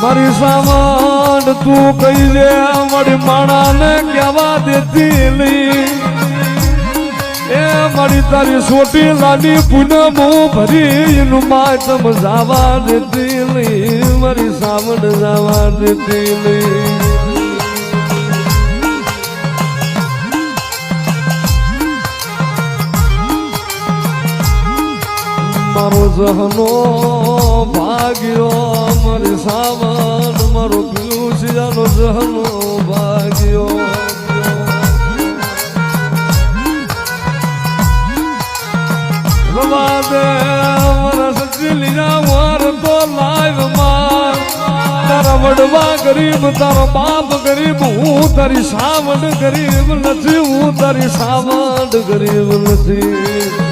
મારી સામાન તું કહી દે મારી માણાને કહેવા દેતી લી એ મારી તારી સોટી લાડી પૂનમ ભરી નું માતમ જવા દેતી લી મારી સામણ જવા દેતી લી મારો જહનો ભાગ્યો મારી સાવન મારો પિયુષિયાનો જહનો ભાગ્યો રવા દે મારા સચીલિયા વાર તો લાઈવ માં તારા વડવા ગરીબ તારો બાપ ગરીબ હું તારી સાવન ગરીબ નથી હું તારી સાવન ગરીબ નથી